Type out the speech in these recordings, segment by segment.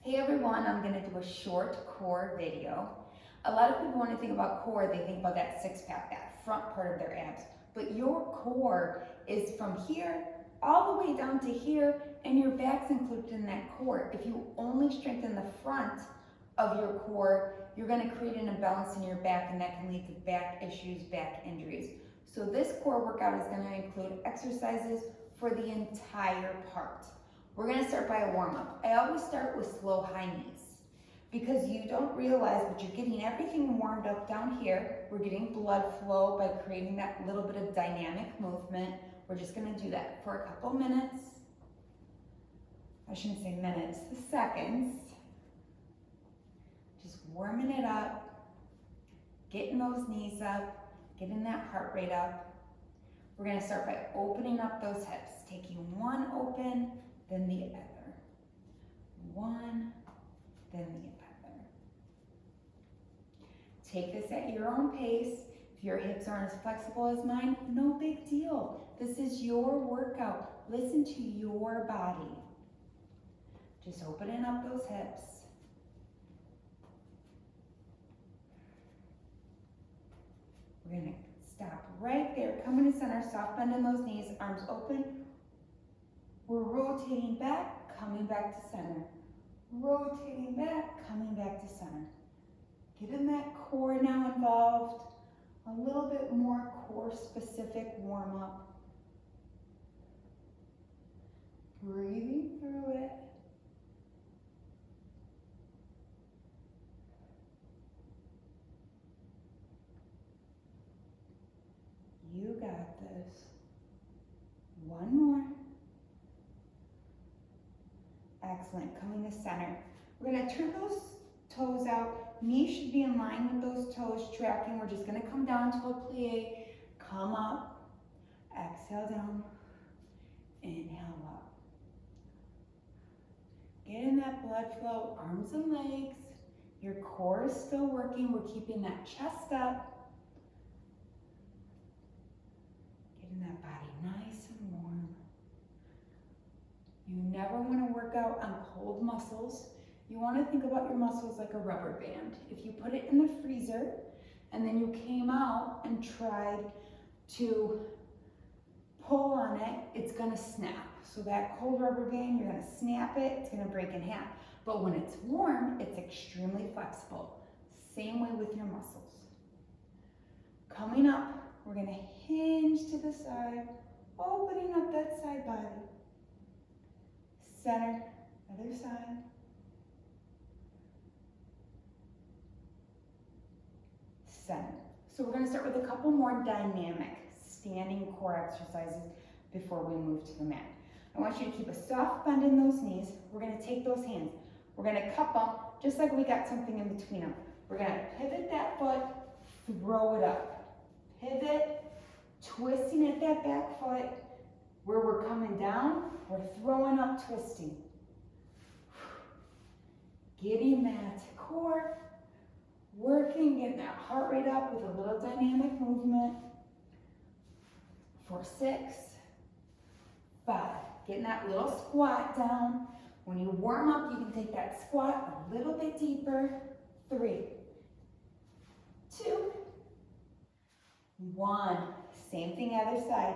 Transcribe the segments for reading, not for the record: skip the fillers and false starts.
Hey everyone, I'm going to do a short core video. A lot of people, when they think about core, they think about that six pack, that front part of their abs. But your core is from here all the way down to here, and your back's included in that core. If you only strengthen the front of your core, you're going to create an imbalance in your back, and that can lead to back issues, back injuries. So this core workout is going to include exercises for the entire part. We're going to start by a warm-up. I always start with slow high knees because you don't realize, but you're getting everything warmed up down here. We're getting blood flow by creating that little bit of dynamic movement. We're just going to do that for a couple minutes. I shouldn't say minutes, seconds. Just warming it up, getting those knees up, getting that heart rate up. We're going to start by opening up those hips, taking one open, then the other. One, then the other. Take this at your own pace. If your hips aren't as flexible as mine, no big deal. This is your workout. Listen to your body. Just opening up those hips. We're gonna stop right there. Coming to center, soft bend in those knees, arms open. We're rotating back, coming back to center. Rotating back, coming back to center. Getting that core now involved. A little bit more core specific warm up. Breathing through it. You got this. One more. Excellent, coming to center. We're gonna turn those toes out. Knees should be in line with those toes, tracking. We're just gonna come down to a plie, come up, exhale down, inhale up. Getting that blood flow, arms and legs. Your core is still working. We're keeping that chest up. Getting that body nice and warm. You never want to work out on cold muscles. You want to think about your muscles like a rubber band. If you put it in the freezer and then you came out and tried to pull on it, it's going to snap. So that cold rubber band, you're going to snap it, it's going to break in half. But when it's warm, it's extremely flexible. Same way with your muscles. Coming up, we're going to hinge to the side, opening up that side body. Center, other side. Center. So we're going to start with a couple more dynamic standing core exercises before we move to the mat. I want you to keep a soft bend in those knees. We're going to take those hands. We're going to cup them just like we got something in between them. We're going to pivot that foot, throw it up. Pivot, twisting at that back foot. Where we're coming down, we're throwing up, twisting. Getting that core, working, getting that heart rate up with a little dynamic movement. For 6, 5. Getting that little squat down. When you warm up, you can take that squat a little bit deeper. 3, 2, 1. Same thing other side.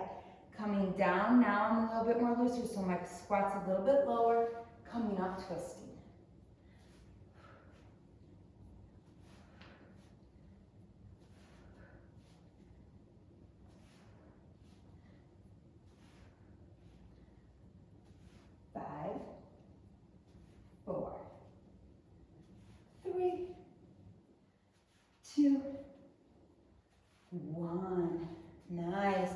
Coming down now, I'm a little bit more looser, so my squat's a little bit lower. Coming up, twisting. Five, 4, 3, 2, 1. Nice.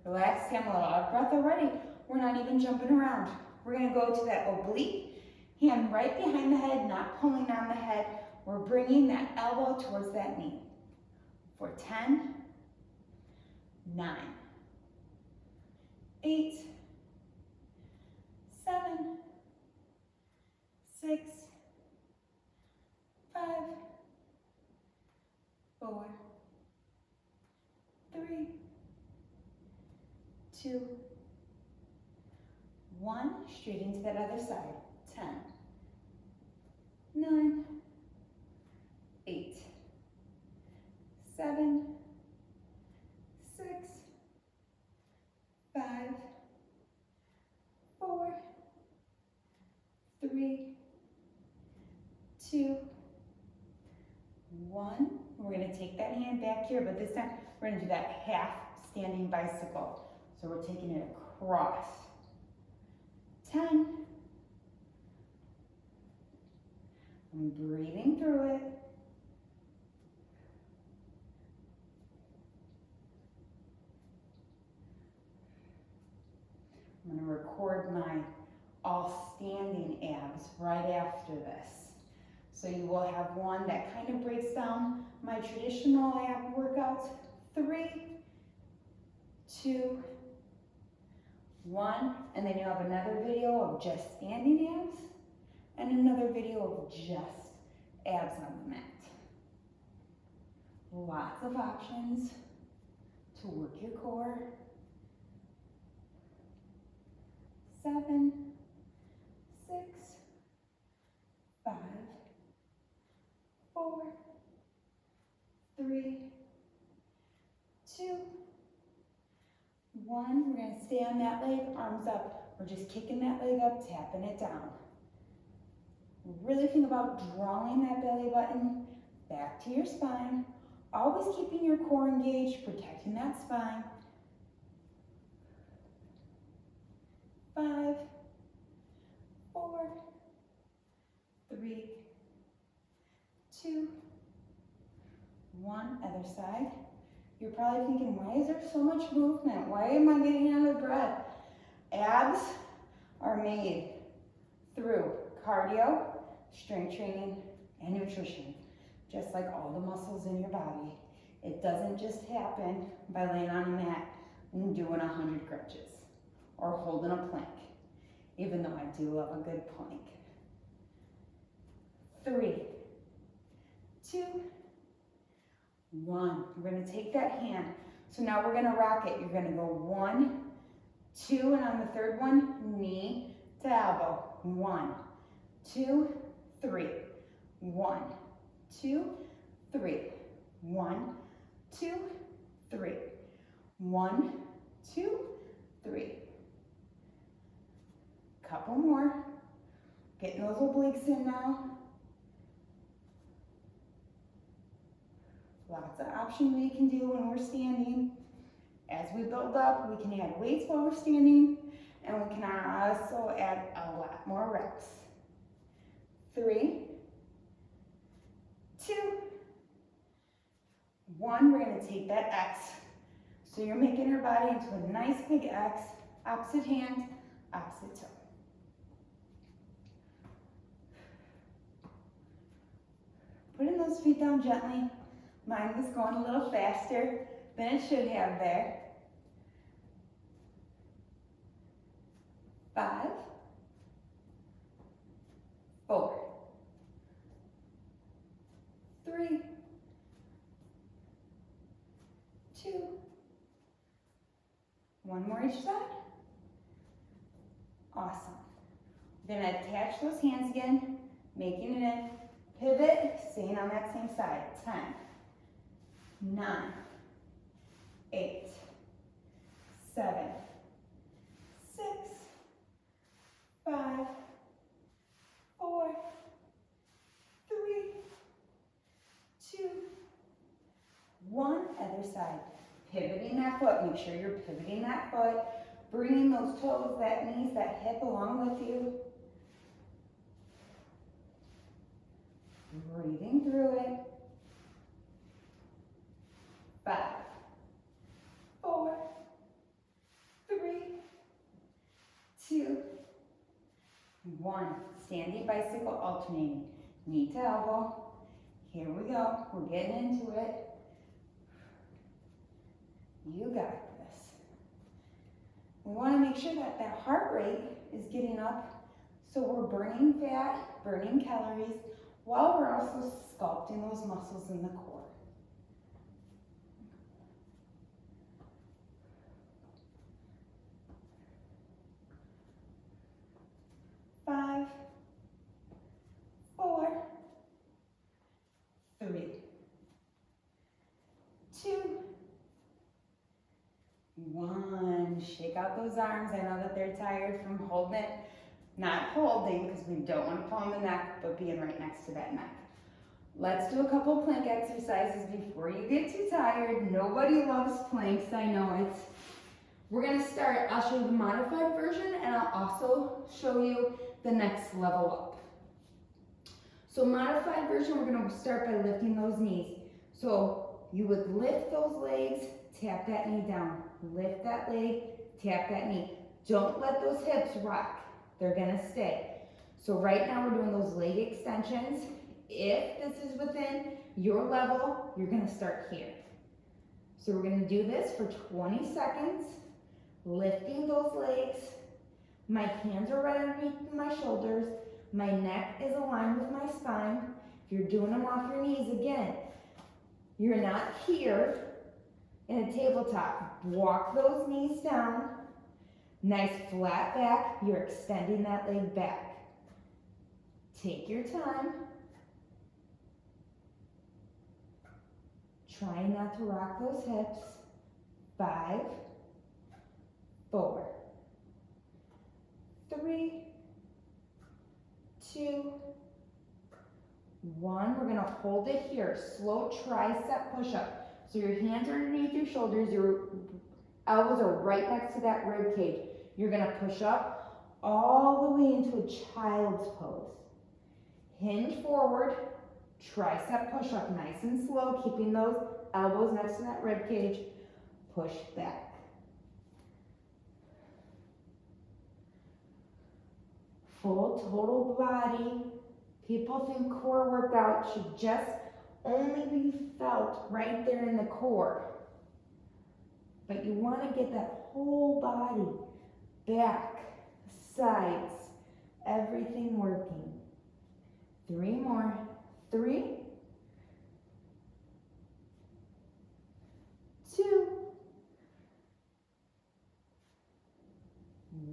Relax, I'm a little out of breath already. We're not even jumping around. We're gonna go to that oblique, hand right behind the head, not pulling on the head. We're bringing that elbow towards that knee. For 10, 9, 8, 7, 6, 5, 4, 3, 2, 1. Straight into that other side. 10, 3, 2, 1. We're going to take that hand back here, but this time we're going to do that half standing bicycle. So we're taking it across. 10. I'm breathing through it. 'I'm going to record my all standing abs right after this. So you will have one that kind of breaks down my traditional ab workouts. 3, 2, 1. And then you have another video of just standing abs and another video of just abs on the mat. Lots of options to work your core. 7, 6, 5, 4, 3, 2, 1. We're going to stay on that leg, arms up. We're just kicking that leg up, tapping it down. Really think about drawing that belly button back to your spine. Always keeping your core engaged, protecting that spine. 5, 4, 3, 2, 1. Other side. You're probably thinking, why is there so much movement? Why am I getting out of breath? Abs are made through cardio, strength training, and nutrition, just like all the muscles in your body. It doesn't just happen by laying on a mat and doing 100 crunches or holding a plank, even though I do love a good plank. 3, 2, 1. We're going to take that hand. So now we're going to rock it. You're going to go 1, 2, and on the third one, knee to elbow. 1, 2, 3. 1, 2, 3. 1, 2, 3. 1, 2, 3. Couple more. Getting those obliques in now. Lots of options we can do when we're standing. As we build up, we can add weights while we're standing, and we can also add a lot more reps. 3, 2, 1. We're going to take that X. So you're making your body into a nice big X. Opposite hand, opposite toe. Putting those feet down gently. Mine was going a little faster than it should have there. 5, 4, 3, 2, 1 more each side. Awesome. Then attach those hands again, making it in. Pivot, staying on that same side. 10, 9, 8, 7, 6, 5, 4, 3, 2, 1. Other side. Pivoting that foot. Make sure you're pivoting that foot. Bringing those toes, that knees, that hip along with you. Breathing through it. 5, 4, 3, 2, 1. Standing bicycle alternating. Knee to elbow. Here we go. We're getting into it. You got this. We want to make sure that that heart rate is getting up, so we're burning fat, burning calories, while we're also sculpting those muscles in the core. Five, 4, 3, 2, 1. Shake out those arms. I know that they're tired from holding it not holding because we don't want to pull on the neck, but being right next to that neck. Let's do a couple plank exercises before you get too tired. Nobody loves planks, I know it. We're gonna start, I'll show you the modified version and I'll also show you the next level up. So modified version, we're gonna start by lifting those knees. So you would lift those legs, tap that knee down. Lift that leg, tap that knee. Don't let those hips rock. They're gonna stay. So right now we're doing those leg extensions. If this is within your level, you're gonna start here. So we're gonna do this for 20 seconds, lifting those legs. My hands are right underneath my shoulders. My neck is aligned with my spine. If you're doing them off your knees, again, you're not here in a tabletop. Walk those knees down. Nice flat back. You're extending that leg back. Take your time. Try not to rock those hips. 5, 4, 3, 2, 1. We're gonna hold it here. Slow tricep push-up. So your hands are underneath your shoulders. Your elbows are right next to that rib cage. You're gonna push up all the way into a child's pose. Hinge forward. Tricep push-up, nice and slow, keeping those elbows next to that rib cage. Push back. Full total body. People think core workout should just only be felt right there in the core. But you want to get that whole body, back, sides, everything working. 3 more. 3, 2,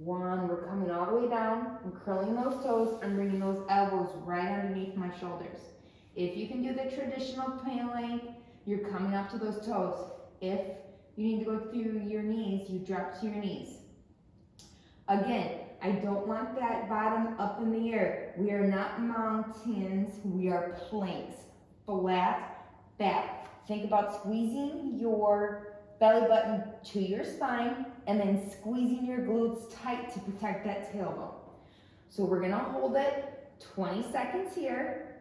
1. We're coming all the way down. I'm curling those toes. I'm bringing those elbows right underneath my shoulders. If you can do the traditional plank, you're coming up to those toes. If you need to go through your knees, you drop to your knees. Again, I don't want that bottom up in the air. We are not mountains, we are planks. Flat back. Think about squeezing your belly button to your spine and then squeezing your glutes tight to protect that tailbone. So we're gonna hold it 20 seconds here.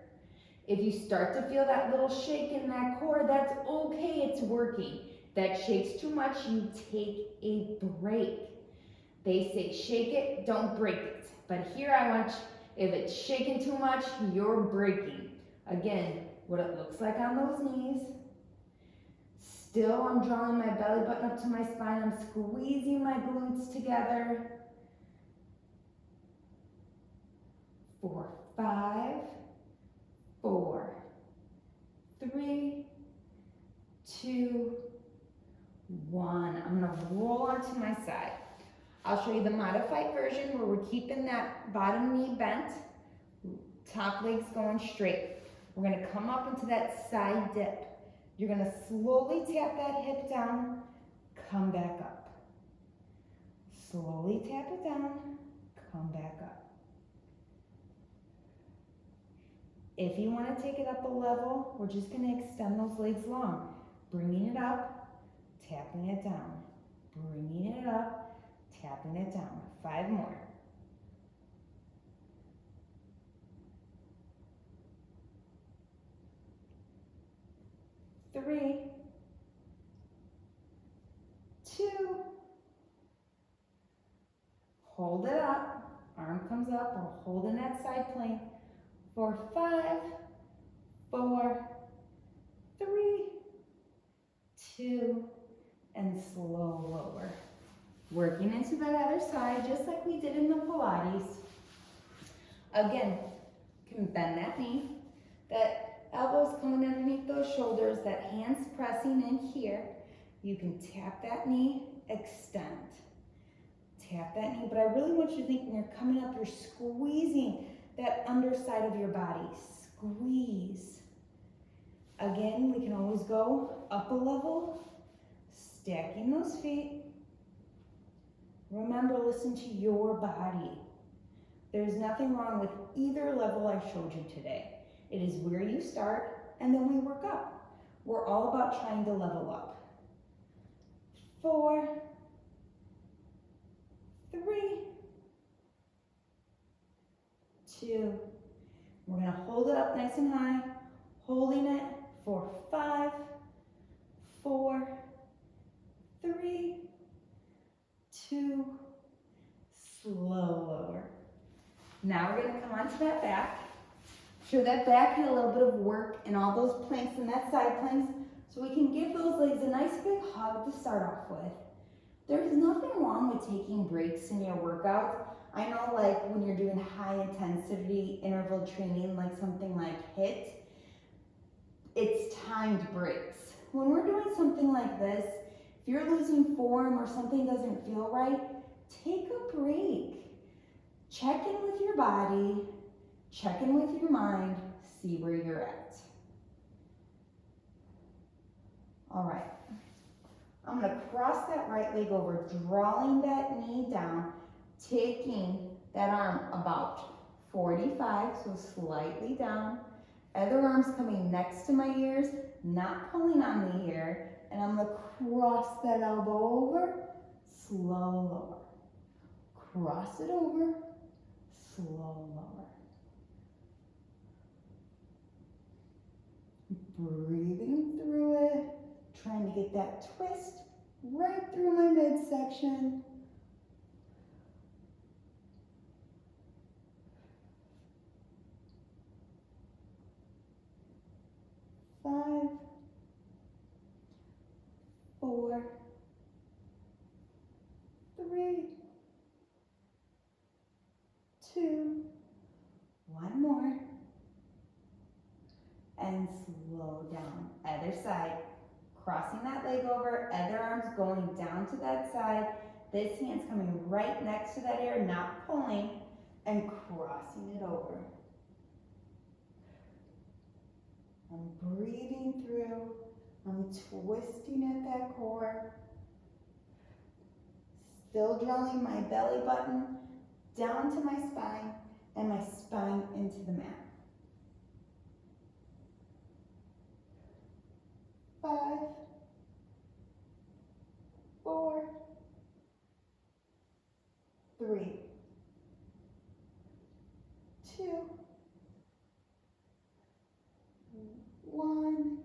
If you start to feel that little shake in that core, that's okay, it's working. If that shakes too much, you take a break. They say shake it, don't break it. But here I want you, if it's shaking too much, you're breaking. Again, what it looks like on those knees. Still, I'm drawing my belly button up to my spine. I'm squeezing my glutes together. 4, 5, 4, 3, 2, 1. I'm gonna roll onto my side. I'll show you the modified version where we're keeping that bottom knee bent, top leg's going straight. We're gonna come up into that side dip. You're gonna slowly tap that hip down, come back up. Slowly tap it down, come back up. If you wanna take it up a level, we're just gonna extend those legs long. Bringing it up, tapping it down. Bringing it up, tapping it down. 5 more. 3, 2, hold it up, arm comes up, we're holding that side plank. 4, 5, 4, 3, 2, and slow lower. Working into that other side, just like we did in the Pilates. Again, you can bend that knee, that elbows coming underneath those shoulders, that hands pressing in here. You can tap that knee, extend. Tap that knee, but I really want you to think when you're coming up, you're squeezing that underside of your body. Squeeze. Again, we can always go up a level, stacking those feet. Remember, listen to your body. There's nothing wrong with either level I showed you today. It is where you start and then we work up. We're all about trying to level up. 4, 3, 2. We're gonna hold it up nice and high, holding it for 5, 4, 3, 2, slow lower. Now we're gonna come onto that back. Show that back had a little bit of work in all those planks and that side planks, so we can give those legs a nice big hug to start off with. There's nothing wrong with taking breaks in your workout. I know like when you're doing high intensity interval training, like something like HIIT, it's timed breaks. When we're doing something like this, if you're losing form or something doesn't feel right, take a break. Check in with your body, check in with your mind, see where you're at. All right, I'm gonna cross that right leg over, drawing that knee down, taking that arm about 45, so slightly down. Other arm's coming next to my ears, not pulling on the ear, and I'm gonna cross that elbow over, slow lower. Cross it over, slow lower. Breathing through it, trying to get that twist right through my midsection. 5, 4, 3, 2, one more, and slow down. Other side, crossing that leg over, other arm's going down to that side. This hand's coming right next to that ear, not pulling, and crossing it over. I'm breathing through, I'm twisting at that core. Still drawing my belly button down to my spine and my spine into the mat. 5, 4, 3, 2, 1,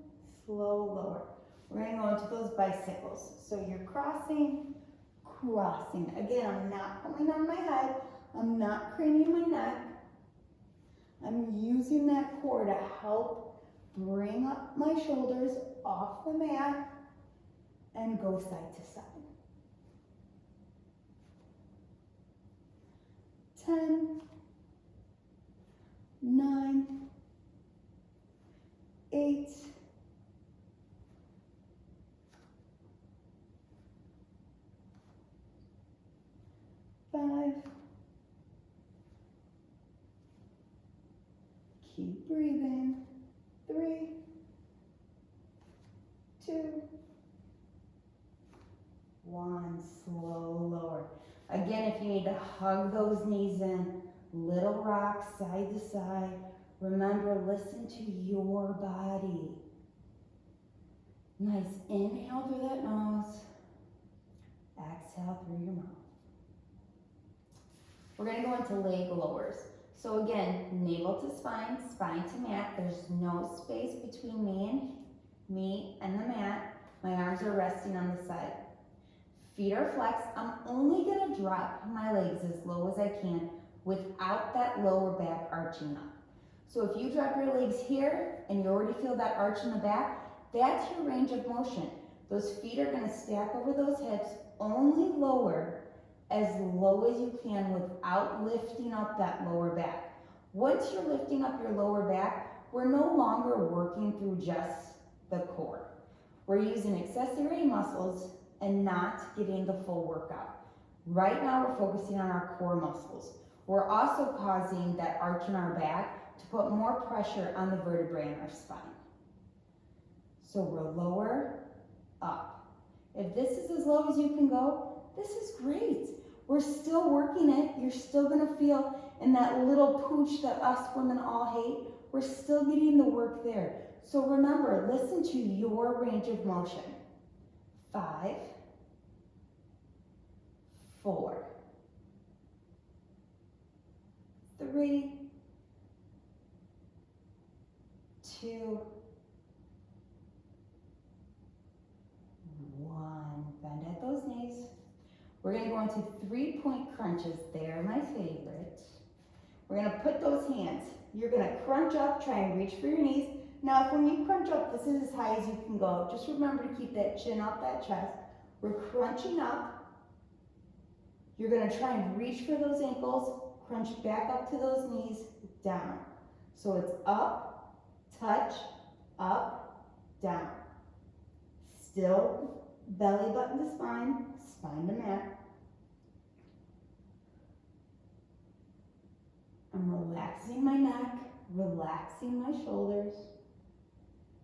slow lower. We're gonna go into those bicycles. So you're crossing, crossing. Again, I'm not pulling on my head. I'm not craning my neck. I'm using that core to help bring up my shoulders off the mat and go side to side. 10, 9, 8, 5, keep breathing, 3, 2, 1, slow lower. Again, if you need to hug those knees in, little rock side to side. Remember, listen to your body. Nice inhale through that nose, exhale through your mouth. We're gonna go into leg lowers. So again, navel to spine, spine to mat. There's no space between me and the mat. My arms are resting on the side. Feet are flexed. I'm only gonna drop my legs as low as I can without that lower back arching up. So if you drop your legs here and you already feel that arch in the back, that's your range of motion. Those feet are gonna stack over those hips, only lower as low as you can without lifting up that lower back. Once you're lifting up your lower back, we're no longer working through just the core. We're using accessory muscles and not getting the full workout. Right now we're focusing on our core muscles. We're also causing that arch in our back to put more pressure on the vertebrae in our spine. So we're lower, up. If this is as low as you can go, this is great. We're still working it. You're still gonna feel and that little pooch that us women all hate, we're still getting the work there. So remember, listen to your range of motion. 5, 4, 3, 2, 1. Bend at those knees. We're gonna go into 3-point crunches. They're my favorite. We're gonna put those hands. You're gonna crunch up, try and reach for your knees. Now, if when you crunch up, this is as high as you can go. Just remember to keep that chin off that chest. We're crunching up. You're gonna try and reach for those ankles, crunch back up to those knees, down. So it's up, touch, up, down. Still belly button to spine, spine to mat. I'm relaxing my neck, relaxing my shoulders.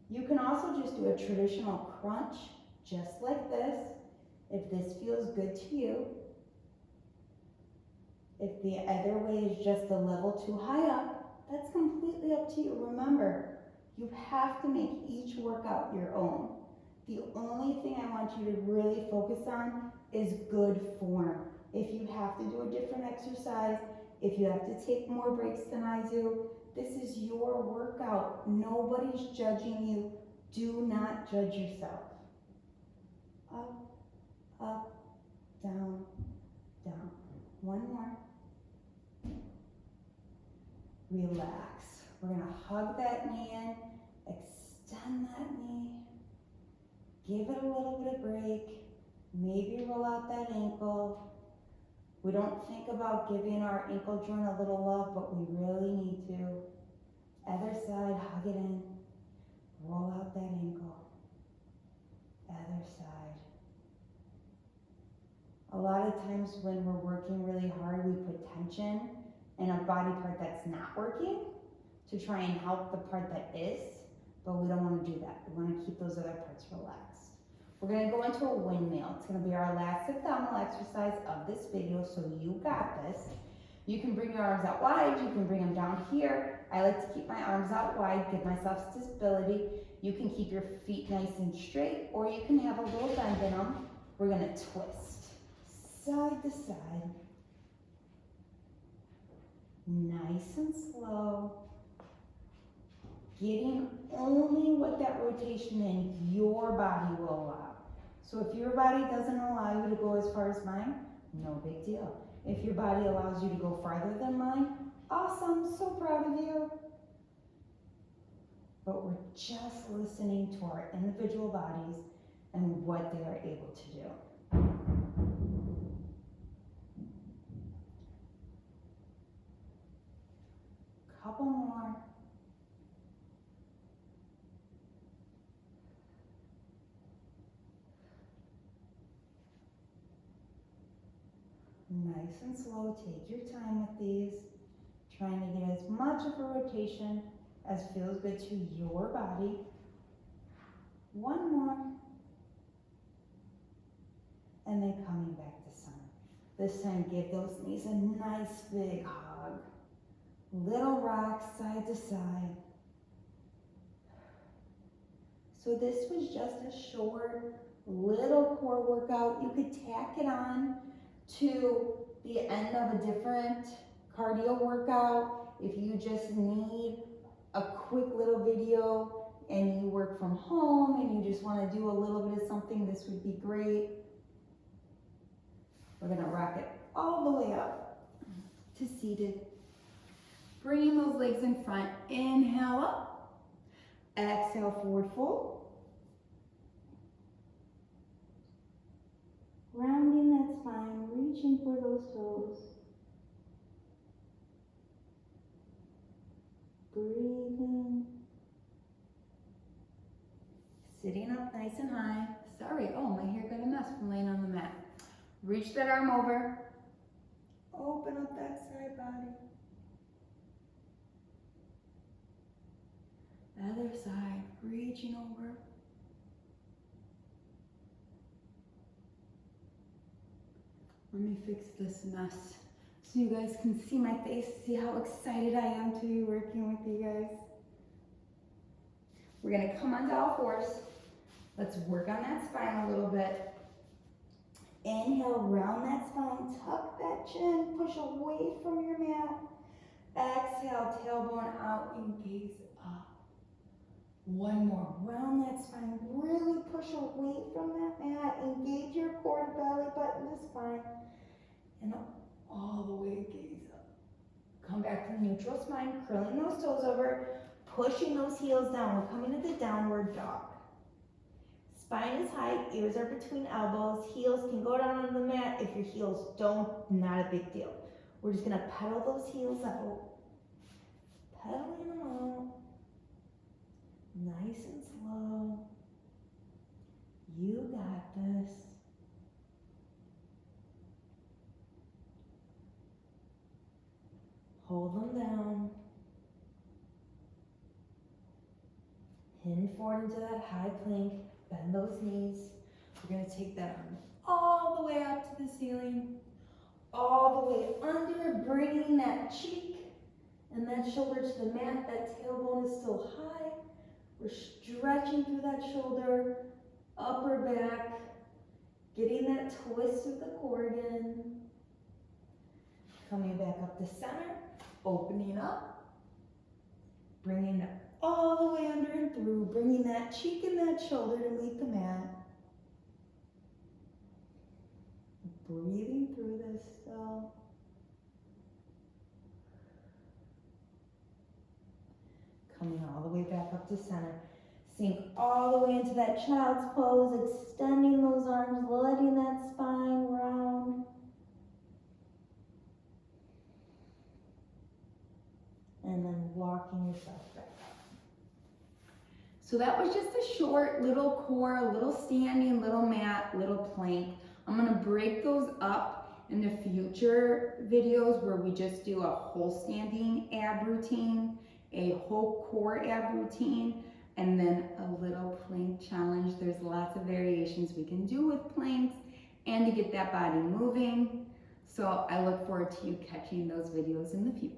You can also just do a traditional crunch, just like this, if this feels good to you. If the other way is just a level too high up, that's completely up to you. Remember, you have to make each workout your own. The only thing I want you to really focus on is good form. If you have to do a different exercise, if you have to take more breaks than I do, this is your workout. Nobody's judging you. Do not judge yourself. Up, up, down, down. One more. Relax. We're gonna hug that knee in, extend that knee, give it a little bit of break, maybe roll out that ankle. We don't think about giving our ankle joint a little love, but we really need to. Other side, hug it in, roll out that ankle. Other side. A lot of times when we're working really hard, we put tension in a body part that's not working to try and help the part that is, but we don't want to do that. We want to keep those other parts relaxed. We're going to go into a windmill. It's going to be our last abdominal exercise of this video, so you got this. You can bring your arms out wide, you can bring them down here. I like to keep my arms out wide, give myself stability. You can keep your feet nice and straight, or you can have a little bend in them. We're going to twist side to side. Nice and slow. Getting only what that rotation in your body will allow. So if your body doesn't allow you to go as far as mine, no big deal. If your body allows you to go farther than mine, awesome, so proud of you. But we're just listening to our individual bodies and what they are able to do. Couple more. Nice and slow, take your time with these. Trying to get as much of a rotation as feels good to your body. One more. And then coming back to center. This time give those knees a nice big hug. Little rock side to side. So this was just a short little core workout. You could tack it on to the end of a different cardio workout. If you just need a quick little video and you work from home and you just want to do a little bit of something, this would be great. We're going to rock it all the way up to seated. Bringing those legs in front. Inhale up. Exhale, forward fold. Rounding that spine, reaching for those toes. Breathing. Sitting up nice and high. Sorry, oh, my hair got a mess from laying on the mat. Reach that arm over. Open up that side body. Other side, reaching over. Let me fix this mess. So you guys can see my face, see how excited I am to be working with you guys. We're gonna come onto all fours. Let's work on that spine a little bit. Inhale, round that spine, tuck that chin, push away from your mat. Exhale, tailbone out and gaze up. One more, round that spine, really push away from that mat, engage your core to belly button to spine, and all the way gaze up. Come back to neutral spine, curling those toes over, pushing those heels down. We're coming to the downward dog. Spine is high, ears are between elbows, heels can go down on the mat. If your heels don't, not a big deal. We're just gonna pedal those heels out. Pedaling them out. Nice and slow. You got this. Hold them down. Hinge forward into that high plank. Bend those knees. We're going to take that arm all the way up to the ceiling, all the way under, bringing that cheek and that shoulder to the mat. That tailbone is still high. We're stretching through that shoulder, upper back, getting that twist of the core again. Coming back up to center, opening up, bringing it all the way under and through, bringing that cheek and that shoulder to meet the mat. Breathing through this still. Coming all the way back up to center. Sink all the way into that child's pose, extending those arms, letting that spine round. And then walking yourself back up. So that was just a short little core, little standing, little mat, little plank. I'm gonna break those up into future videos where we just do a whole standing ab routine, a whole core ab routine, and then a little plank challenge. There's lots of variations we can do with planks and to get that body moving. So I look forward to you catching those videos in the future.